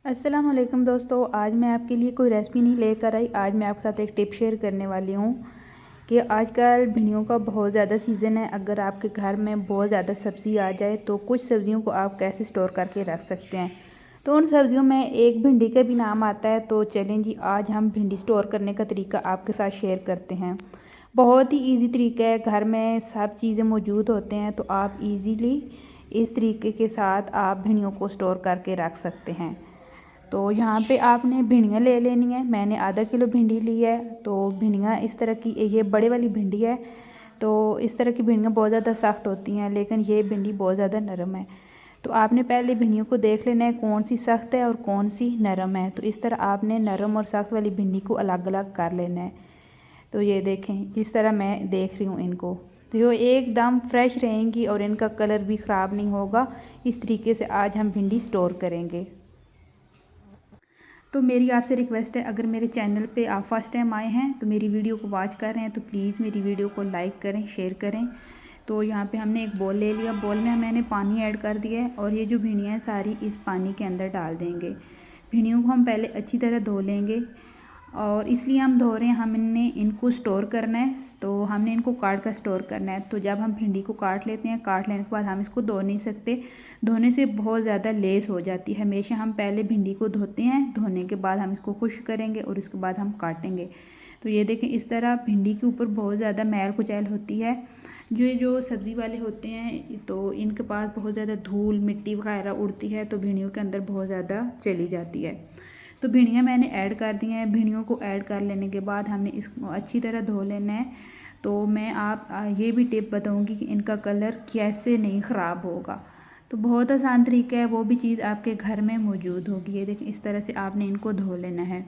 अस्सलाम वालेकुम दोस्तों, आज मैं आपके लिए कोई रेसिपी नहीं लेकर आई। आज मैं आपके साथ एक टिप शेयर करने वाली हूँ कि आजकल भिंडियों का बहुत ज़्यादा सीज़न है। अगर आपके घर में बहुत ज़्यादा सब्ज़ी आ जाए तो कुछ सब्ज़ियों को आप कैसे स्टोर करके रख सकते हैं। तो उन सब्ज़ियों में एक भिंडी का भी नाम आता है। तो चलें जी, आज हम भिंडी स्टोर करने का तरीका आपके साथ शेयर करते हैं। बहुत ही ईजी तरीका है, घर में सब चीज़ें मौजूद होते हैं तो आप ईज़िली इस तरीके के साथ आप भिंडियों को स्टोर करके रख सकते हैं। तो यहाँ पे आपने भिंडियाँ ले लेनी है। मैंने आधा किलो भिंडी ली है। तो भिंडियाँ इस तरह की, ये बड़े वाली भिंडी है। तो इस तरह की भिंडियाँ बहुत ज़्यादा सख्त होती हैं, लेकिन ये भिंडी बहुत ज़्यादा नरम है। तो आपने पहले भिंडियों को देख लेना है कौन सी सख्त है और कौन सी नरम है। तो इस तरह आपने नरम और सख्त वाली भिंडी को अलग अलग कर लेना है। तो ये देखें, जिस तरह मैं देख रही हूँ इनको, तो ये एकदम फ्रेश रहेंगी और इनका कलर भी ख़राब नहीं होगा। इस तरीके से आज हम भिंडी स्टोर करेंगे। तो मेरी आपसे रिक्वेस्ट है, अगर मेरे चैनल पे आप फर्स्ट टाइम आए हैं तो मेरी वीडियो को वॉच कर रहे हैं तो प्लीज़ मेरी वीडियो को लाइक करें, शेयर करें। तो यहाँ पे हमने एक बॉल ले लिया, बॉल में मैंने पानी ऐड कर दिया है और ये जो भिंडियाँ हैं सारी इस पानी के अंदर डाल देंगे। भिंडियों को हम पहले अच्छी तरह धो लेंगे और इसलिए हम धो रहे हैं, हमने इनको स्टोर करना है। तो हमने इनको काट कर स्टोर करना है। तो जब हम भिंडी को काट लेते हैं, काट लेने के बाद हम इसको धो नहीं सकते, धोने से बहुत ज़्यादा लेस हो जाती है। हमेशा हम पहले भिंडी को धोते हैं, धोने के बाद हम इसको खुश्क करेंगे और उसके बाद हम काटेंगे। तो ये देखें, इस तरह भिंडी के ऊपर बहुत ज़्यादा मैल कुचैल होती है। जो सब्ज़ी वाले होते हैं तो इनके पास बहुत ज़्यादा धूल मिट्टी वगैरह उड़ती है, तो भिंडियों के अंदर बहुत ज़्यादा चली जाती है। तो भिंडियाँ मैंने ऐड कर दी हैं। भिंडियों को ऐड कर लेने के बाद हमने इसको अच्छी तरह धो लेना है। तो मैं ये भी टिप बताऊंगी कि इनका कलर कैसे नहीं ख़राब होगा। तो बहुत आसान तरीका है, वो भी चीज़ आपके घर में मौजूद होगी। ये देखें, इस तरह से आपने इनको धो लेना है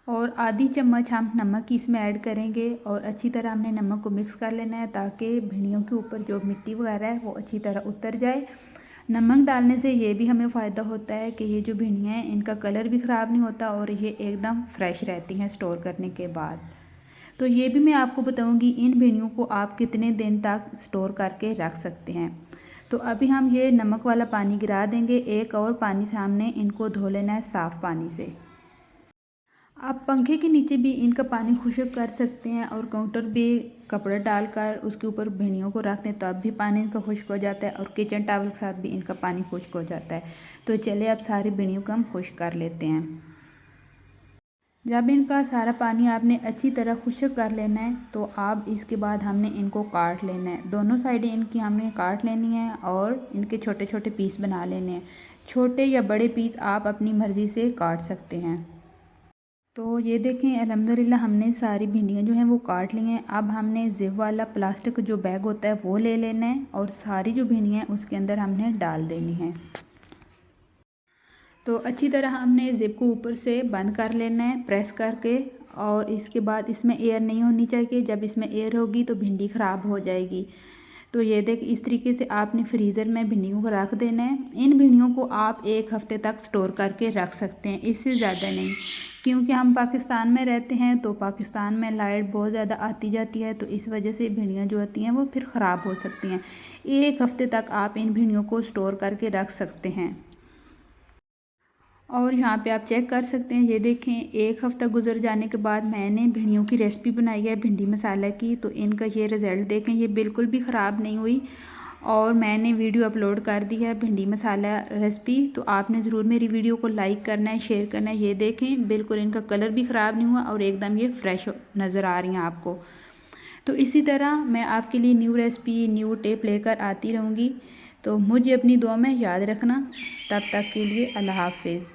और आधी चम्मच हम नमक इसमें ऐड करेंगे और अच्छी तरह हमने नमक को मिक्स कर लेना है ताकि भिंडियों के ऊपर जो मिट्टी वगैरह है वो अच्छी तरह उतर जाए। नमक डालने से ये भी हमें फ़ायदा होता है कि ये जो भिंडियाँ हैं इनका कलर भी ख़राब नहीं होता और ये एकदम फ्रेश रहती हैं स्टोर करने के बाद। तो ये भी मैं आपको बताऊंगी इन भिंडियों को आप कितने दिन तक स्टोर करके रख सकते हैं। तो अभी हम ये नमक वाला पानी गिरा देंगे, एक और पानी से हमने इनको धो लेना है साफ़ पानी से। आप पंखे के नीचे भी इनका पानी खुश्क कर सकते हैं और काउंटर भी कपड़ा डालकर उसके ऊपर भिंडियों को रख दें तो अब भी पानी इनका खुश्क हो जाता है और किचन टॉवल के साथ भी इनका पानी खुश्क हो जाता है। तो चलिए अब सारी भिंडियों को हम खुश्क कर लेते हैं। जब इनका सारा पानी आपने अच्छी तरह खुश्क कर लेना है तो अब इसके बाद हमने इनको काट लेना है। दोनों साइडें इनकी हमने काट लेनी है और इनके छोटे छोटे पीस बना लेने हैं। छोटे या बड़े पीस आप अपनी मर्ज़ी से काट सकते हैं। तो ये देखें, अल्हम्दुलिल्लाह हमने सारी भिंडियाँ जो हैं वो काट ली हैं। अब हमने ज़िप वाला प्लास्टिक जो बैग होता है वो ले लेना है और सारी जो भिंडियाँ हैं उसके अंदर हमने डाल देनी है। तो अच्छी तरह हमने ज़िप को ऊपर से बंद कर लेना है प्रेस करके और इसके बाद इसमें एयर नहीं होनी चाहिए। जब इसमें एयर होगी तो भिंडी ख़राब हो जाएगी। तो ये देख, इस तरीके से आपने फ्रीज़र में भिंडियों को रख देना है। इन भिंडियों को आप एक हफ़्ते तक स्टोर करके रख सकते हैं, इससे ज़्यादा नहीं, क्योंकि हम पाकिस्तान में रहते हैं तो पाकिस्तान में लाइट बहुत ज़्यादा आती जाती है। तो इस वजह से भिंडियाँ जो होती हैं वो फिर ख़राब हो सकती हैं। एक हफ़्ते तक आप इन भिंडियों को स्टोर करके रख सकते हैं। और यहाँ पे आप चेक कर सकते हैं, ये देखें, एक हफ़्ता गुजर जाने के बाद मैंने भिंडियों की रेसिपी बनाई है भिंडी मसाला की। तो इनका ये रिज़ल्ट देखें, ये बिल्कुल भी ख़राब नहीं हुई और मैंने वीडियो अपलोड कर दी है भिंडी मसाला रेसिपी। तो आपने ज़रूर मेरी वीडियो को लाइक करना है, शेयर करना है। ये देखें, बिल्कुल इनका कलर भी ख़राब नहीं हुआ और एकदम ये फ्रेश नज़र आ रही हैं आपको। तो इसी तरह मैं आपके लिए न्यू रेसिपी, न्यू टिप लेकर आती रहूँगी। तो मुझे अपनी दुआ में याद रखना। तब तक के लिए अल्लाह हाफिज़।